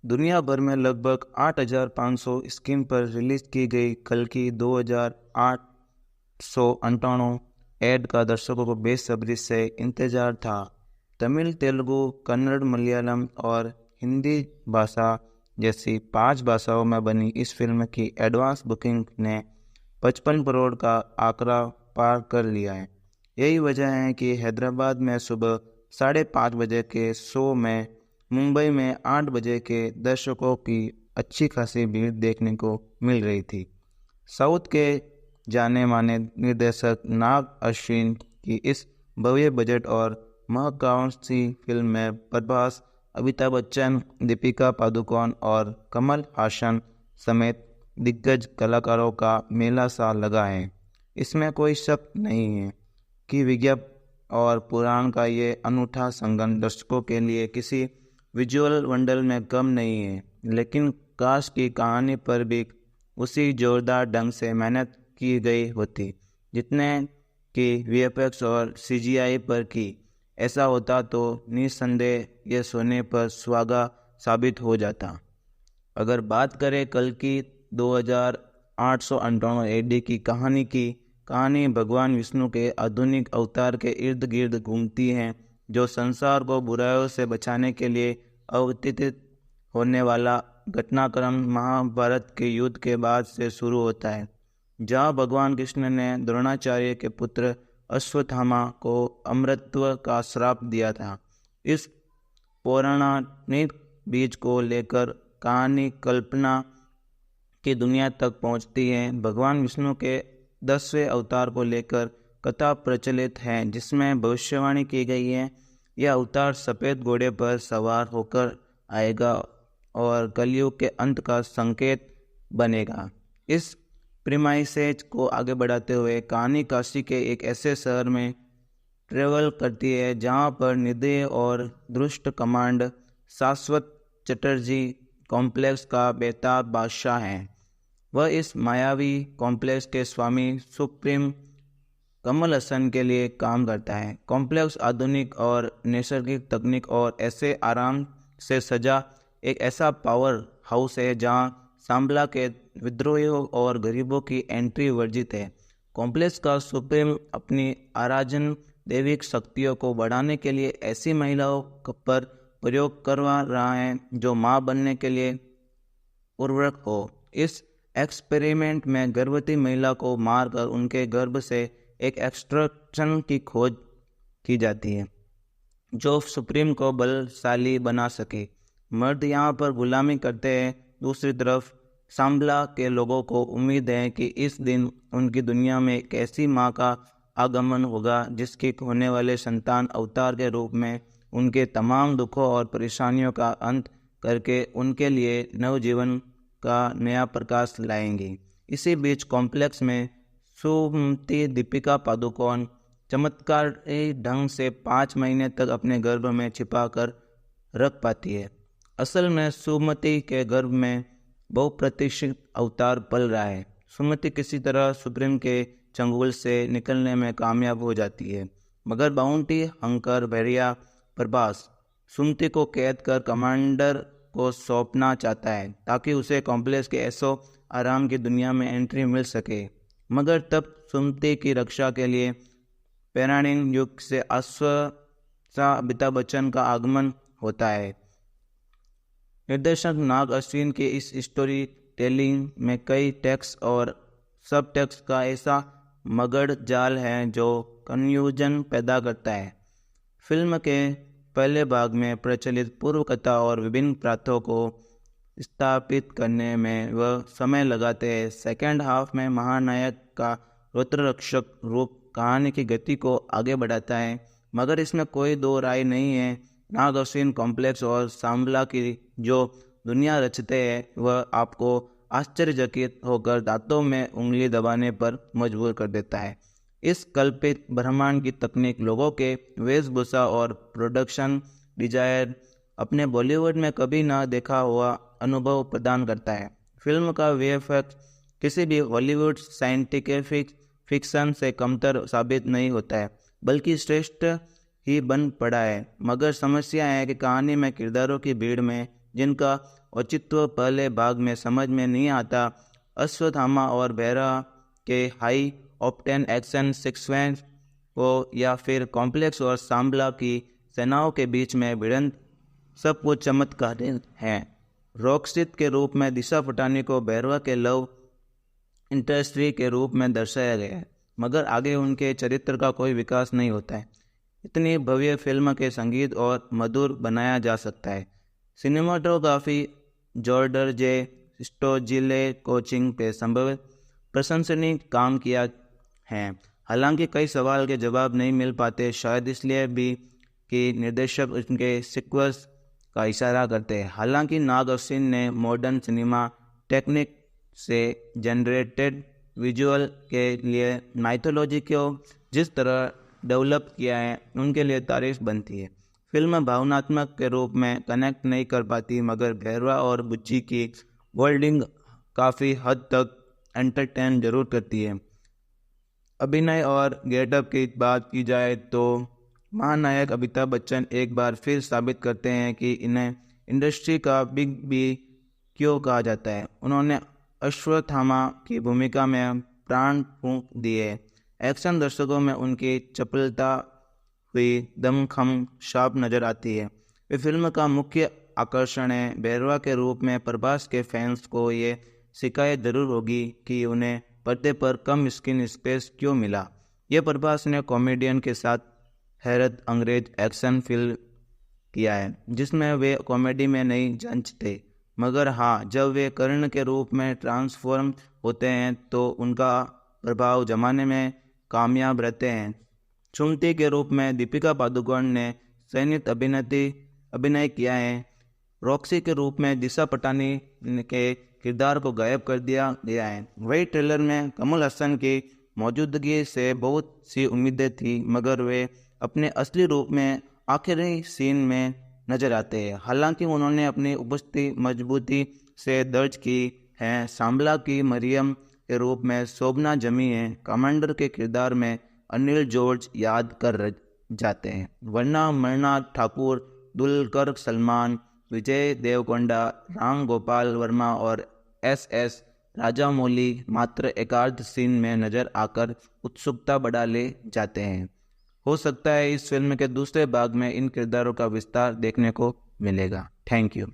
दुनिया भर में लगभग 8,500 स्क्रीन पर रिलीज की गई कल्कि 2,898 ऐड का दर्शकों को बेसब्री से इंतजार था। तमिल, तेलुगु, कन्नड़, मलयालम और हिंदी भाषा जैसी 5 भाषाओं में बनी इस फिल्म की एडवांस बुकिंग ने 55 करोड़ का आंकड़ा पार कर लिया है। यही वजह है कि हैदराबाद में सुबह 5:30 बजे के शो में मुंबई में 8 बजे के दर्शकों की अच्छी खासी भीड़ देखने को मिल रही थी। साउथ के जाने माने निर्देशक नाग अश्विन की इस भव्य बजट और महत्वाकांक्षी फिल्म में प्रभास, अमिताभ बच्चन, दीपिका पादुकोण और कमल हासन समेत दिग्गज कलाकारों का मेला सा लगा है। इसमें कोई शक नहीं है कि विज्ञापन और पुराण का ये अनूठा संगम दर्शकों के लिए किसी विजुअल वंडर में कम नहीं है, लेकिन काश की कहानी पर भी उसी जोरदार ढंग से मेहनत की गई होती जितने कि वीएफएक्स और सीजीआई पर की। ऐसा होता तो निस्संदेह ये सोने पर सुहागा साबित हो जाता। अगर बात करें कल की 2,898 एडी की कहानी भगवान विष्णु के आधुनिक अवतार के इर्द गिर्द घूमती है, जो संसार को बुराइयों से बचाने के लिए अवतीर्णित होने वाला घटनाक्रम महाभारत के युद्ध के बाद से शुरू होता है, जहाँ भगवान कृष्ण ने द्रोणाचार्य के पुत्र अश्वत्थामा को अमरत्व का श्राप दिया था। इस पौराणिक बीज को लेकर कहानी कल्पना की दुनिया तक पहुंचती है। भगवान विष्णु के 10वें अवतार को लेकर कथा प्रचलित है, जिसमें भविष्यवाणी की गई है यह अवतार सफ़ेद घोड़े पर सवार होकर आएगा और कलयुग के अंत का संकेत बनेगा। इस प्रीमाइसेज को आगे बढ़ाते हुए कहानी काशी के एक ऐसे शहर में ट्रेवल करती है जहां पर निर्दयी और दुष्ट कमांड शाश्वत चटर्जी कॉम्प्लेक्स का बेताब बादशाह है। वह इस मायावी कॉम्प्लेक्स के स्वामी सुप्रीम कमल हसन के लिए काम करता है। कॉम्प्लेक्स आधुनिक और नैसर्गिक तकनीक और ऐसे आराम से सजा एक ऐसा पावर हाउस है जहां सांबला के विद्रोहियों और गरीबों की एंट्री वर्जित है। कॉम्प्लेक्स का सुप्रीम अपनी आराधन दैविक शक्तियों को बढ़ाने के लिए ऐसी महिलाओं पर प्रयोग करवा रहा है जो मां बनने के लिए उर्वरक हो। इस एक्सपेरिमेंट में गर्भवती महिला को मारकर उनके गर्भ से एक एक्सट्रैक्शन की खोज की जाती है जो सुप्रीम को बलशाली बना सके। मर्द यहाँ पर गुलामी करते हैं। दूसरी तरफ सांबला के लोगों को उम्मीद है कि इस दिन उनकी दुनिया में एक ऐसी माँ का आगमन होगा जिसके होने वाले संतान अवतार के रूप में उनके तमाम दुखों और परेशानियों का अंत करके उनके लिए नवजीवन का नया प्रकाश लाएंगी। इसी बीच कॉम्प्लेक्स में सुमति दीपिका पादुकोण चमत्कारी ढंग से 5 महीने तक अपने गर्भ में छिपा कर रख पाती है। असल में सुमति के गर्भ में बहुप्रतीक्षित अवतार पल रहा है। सुमति किसी तरह सुप्रीम के चंगुल से निकलने में कामयाब हो जाती है, मगर बाउंटी हंकर भेड़िया प्रभास सुमति को कैद कर कमांडर को सौंपना चाहता है ताकि उसे कॉम्प्लेक्स के ऐसो आराम की दुनिया में एंट्री मिल सके। मगर तब सुमति की रक्षा के लिए पौराणिक युग से अमिताभ बच्चन का आगमन होता है। निर्देशक नाग अश्विन के इस स्टोरी टेलिंग में कई टेक्स्ट और सब टेक्स्ट का ऐसा मगड़ जाल है जो कन्फ्यूजन पैदा करता है। फिल्म के पहले भाग में प्रचलित पूर्व कथा और विभिन्न प्रथाओं को स्थापित करने में वह समय लगाते हैं। सेकेंड हाफ में महानायक का रौद्ररक्षक रूप कहानी की गति को आगे बढ़ाता है, मगर इसमें कोई दो राय नहीं है नाग अश्विन कॉम्प्लेक्स और सांबला की जो दुनिया रचते हैं वह आपको आश्चर्यचकित होकर दांतों में उंगली दबाने पर मजबूर कर देता है। इस कल्पित ब्रह्मांड की तकनीक लोगों के वेशभूषा और प्रोडक्शन डिजाइन अपने बॉलीवुड में कभी ना देखा हुआ अनुभव प्रदान करता है। फिल्म का वीएफएक्स किसी भी हॉलीवुड साइंटिफिक फिक्शन से कमतर साबित नहीं होता है, बल्कि श्रेष्ठ ही बन पड़ा है। मगर समस्या है कि कहानी में किरदारों की भीड़ में जिनका औचित्य पहले भाग में समझ में नहीं आता। अश्वत्थामा और भैरवा के हाई ऑक्टेन एक्शन सीक्वेंस को या फिर कॉम्प्लेक्स और सांबला की सेनाओं के बीच में भिड़ंत सब कुछ चमत्कारिक हैं। रॉकस्टिथ के रूप में दिशा पटानी को भैरवा के लव इंटरेस्ट्री के रूप में दर्शाया गया है, मगर आगे उनके चरित्र का कोई विकास नहीं होता है। इतनी भव्य फिल्म के संगीत और मधुर बनाया जा सकता है। सिनेमाटोग्राफी जॉर्डर जे स्टोजिले कोचिंग पे संभव प्रशंसनीय काम किया है। हालांकि कई सवाल के जवाब नहीं मिल पाते, शायद इसलिए भी कि निर्देशक उनके सीक्वल्स का इशारा करते हैं। हालांकि नाग अश्विन ने मॉडर्न सिनेमा टेक्निक से जनरेटेड विजुअल के लिए माइथोलॉजी को जिस तरह डेवलप किया है उनके लिए तारीफ बनती है। फिल्म भावनात्मक के रूप में कनेक्ट नहीं कर पाती, मगर भैरवा और बुच्ची की वर्ल्डिंग काफ़ी हद तक एंटरटेन जरूर करती है। अभिनय और गेटअप की बात की जाए तो महानायक अमिताभ बच्चन एक बार फिर साबित करते हैं कि इन्हें इंडस्ट्री का बिग बी क्यों कहा जाता है। उन्होंने अश्वत्थामा की भूमिका में प्राण फूंक दिए। एक्शन दर्शकों में उनकी चपलता हुई दमखम शार्प नजर आती है। वे फिल्म का मुख्य आकर्षण है। भैरवा के रूप में प्रभास के फैंस को ये शिकायत जरूर होगी कि उन्हें पर्दे पर कम स्क्रीन स्पेस क्यों मिला। ये प्रभास ने कॉमेडियन के साथ हैरत अंग्रेज एक्शन फिल्म किया है, जिसमें वे कॉमेडी में नहीं जंचते, मगर हाँ, जब वे कर्ण के रूप में ट्रांसफॉर्म होते हैं तो उनका प्रभाव जमाने में कामयाब रहते हैं। चुमती के रूप में दीपिका पादुकोण ने संयुक्त अभिनय किया है। रॉक्सी के रूप में दिशा पटानी के किरदार को गायब कर दिया गया है। वही ट्रेलर में कमल हसन की मौजूदगी से बहुत सी उम्मीदें थी, मगर वे अपने असली रूप में आखिरी सीन में नजर आते हैं। हालांकि उन्होंने अपनी उपस्थिति मजबूती से दर्ज की है। सांबला की मरियम के रूप में शोभना जमी है। कमांडर के किरदार में अनिल जॉर्ज याद कर जाते हैं, वरना मरना ठाकुर, दुलकर सलमान, विजय देवकोंडा, राम गोपाल वर्मा और एस राजामौली मात्र एकार्ध सीन में नजर आकर उत्सुकता बढ़ा ले जाते हैं। हो सकता है इस फिल्म के दूसरे भाग में इन किरदारों का विस्तार देखने को मिलेगा। Thank you.